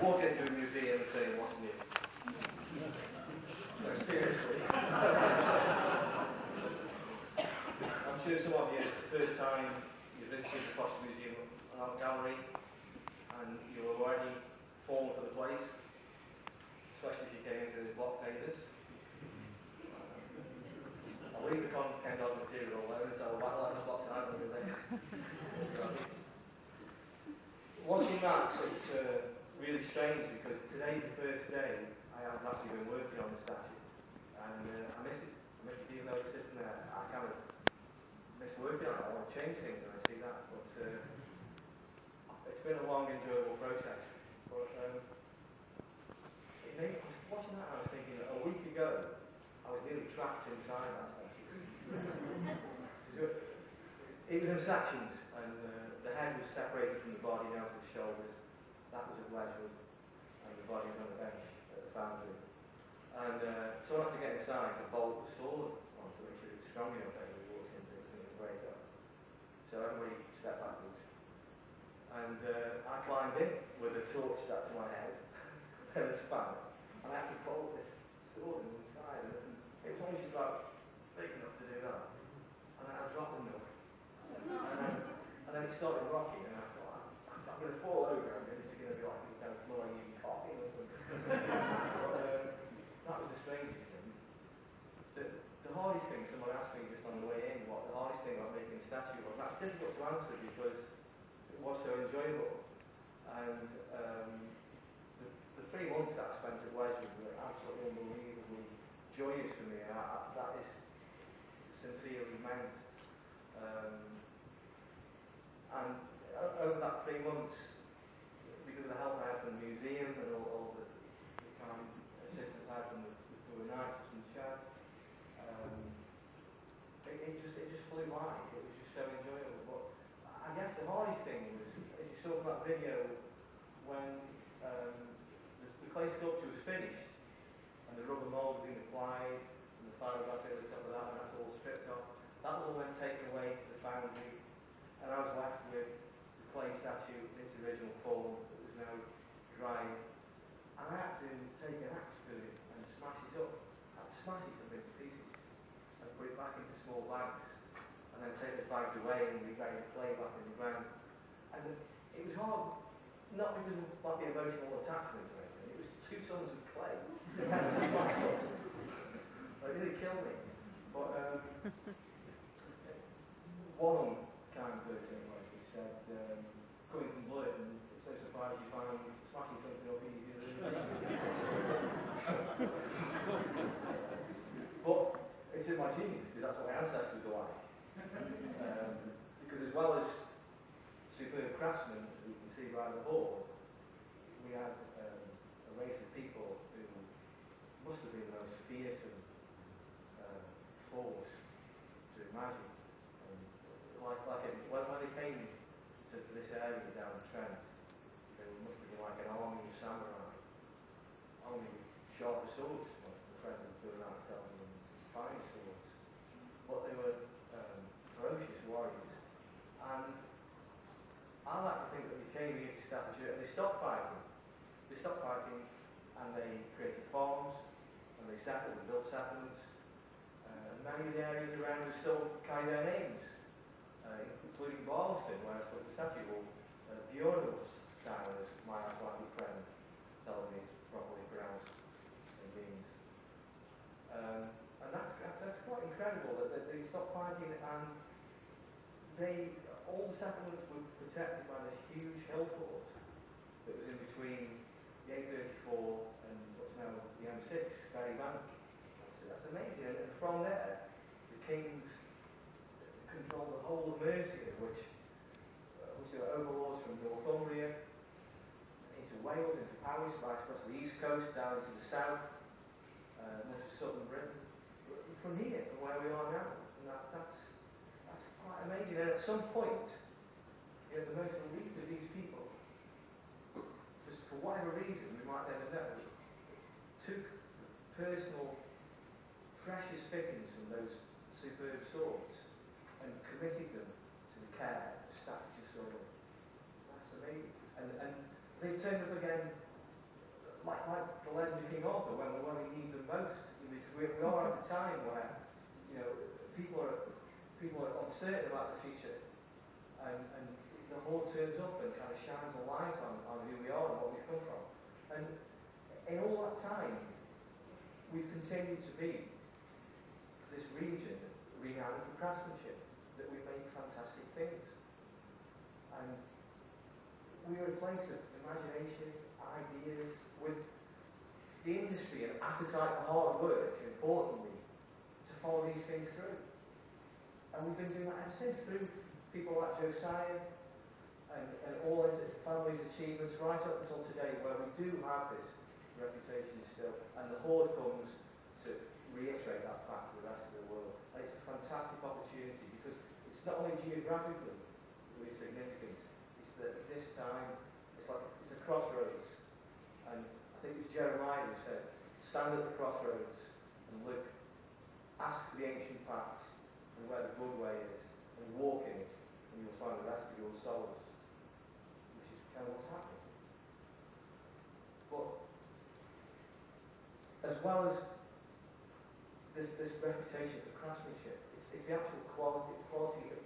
walk into a museum and say, what's new? No, seriously. I'm sure some of you, it's the first time you visited the Potteries Museum art gallery and you're already fallen for the place, especially if you came into the block painters. I'll leave the content of the material alone, so I'll battle out the box tonight when we're there. Watching that, it's really strange because today's the first day I have actually been working on the statue, and I miss it. I miss it even though it's sitting there. I kind of miss working on it. I want to change things when I see that, but it's been a long, enjoyable process. But I was watching that and I was thinking that a week ago I was nearly trapped inside that statue. It was in sections, and the head was separated from the body down to the shoulders. That was at Wedgwood, and the body was on the bench at the foundry. And so I had to get inside to bolt the sword onto it, make sure it was strong enough that it walks into it and break up. So everybody stepped backwards. And I climbed in with a torch stuck to my head and a spanner, and I had to bolt this sword inside. And it was only just about big enough to do that. And I dropped the milk. And then it started rocking, and I thought, I'm going to fall over, and it's going to be like some kind of flowing coughing or something. But that was the strangest thing. The hardest thing, someone asked me just on the way in, what the hardest thing about making a statue was. That's difficult to answer because it was so enjoyable. And the 3 months that I spent at Wedgwood were absolutely unbelievably joyous for me, and that is sincerely meant. And over that 3 months, because of the help I had from the museum and all the kind assistance I had from the artists and the chef, it just flew by. It was just so enjoyable. But I guess the hardest thing was, as you saw from that video, when the clay sculpture was finished and the rubber mould had been applied and the fiberglass over the top of that, and that's all stripped off. That was all then taken away to the foundry, and I was left with the clay statue in its original form that was now drying. And I had to take an axe to it and smash it up. I had to smash it up into pieces and put it back into small bags, and then take the bags away and rebury the clay back in the ground. And it was hard, not because of like the emotional attachment or anything. It was 2 tons of clay that I had to smash up. It really killed me. But one kind person like he said, coming from Blurton, it's no surprise you find smashing something up easier than But it's in my genes, because that's what my ancestors were like. Because as well as superb craftsmen, as we can see by the Hoard, we had a race of people who must have been the most fearsome force to imagine. When they came to this area down Trent, they must have been like an army of samurai, only with sharper swords. Like the friends of Blurton tells them, fine swords. But they were ferocious warriors. And I like to think that they came here to Staffordshire and they stopped fighting. They stopped fighting and they created farms and they settled and built settlements. Many of the areas around us still carry their names, including Barlston, where I put the statue, or Bjorn's town, as my Icelandic friend tells me it's properly pronounced in means. And that's quite incredible that they stopped fighting, and all the settlements were protected by this huge hill fort that was in between the A34 and what's now the M6, Ferry Bank. That's amazing. And from there, the kings controlled the whole of Mercia, which were overlords from Northumbria into Wales, into Powys, right across the east coast, down into the south, most of southern Britain. From here, from where we are now, and that's quite amazing. And at some point, the most elite of these people, just for whatever reason, we might never know, took personal precious fittings from those superb swords and committed them to the care of Staffordshire soil. That's amazing. And they turned up again like the legend of King Arthur, when we need them most, because we are at a time where, you know, people are uncertain about the future, and the Hoard turns up and kind of shines a light on who we are and what we've come from. And in all that time, we've continued to be this region renowned for craftsmanship, that we make fantastic things. And we're a place of imagination, ideas, with the industry and appetite for hard work, importantly, to follow these things through. And we've been doing that ever since, through people like Josiah and all his family's achievements, right up until today, where we do have this reputation still, and the Hoard comes to reiterate that fact to the rest of the world. And it's a fantastic opportunity, because it's not only geographically really significant, it's that at this time, it's a crossroads. And I think it was Jeremiah who said, stand at the crossroads and look, ask for the ancient paths and where the good way is, and walk in it, and you'll find the rest of your souls. Which is kind of what's happening. But as well as this reputation for craftsmanship, it's the actual quality of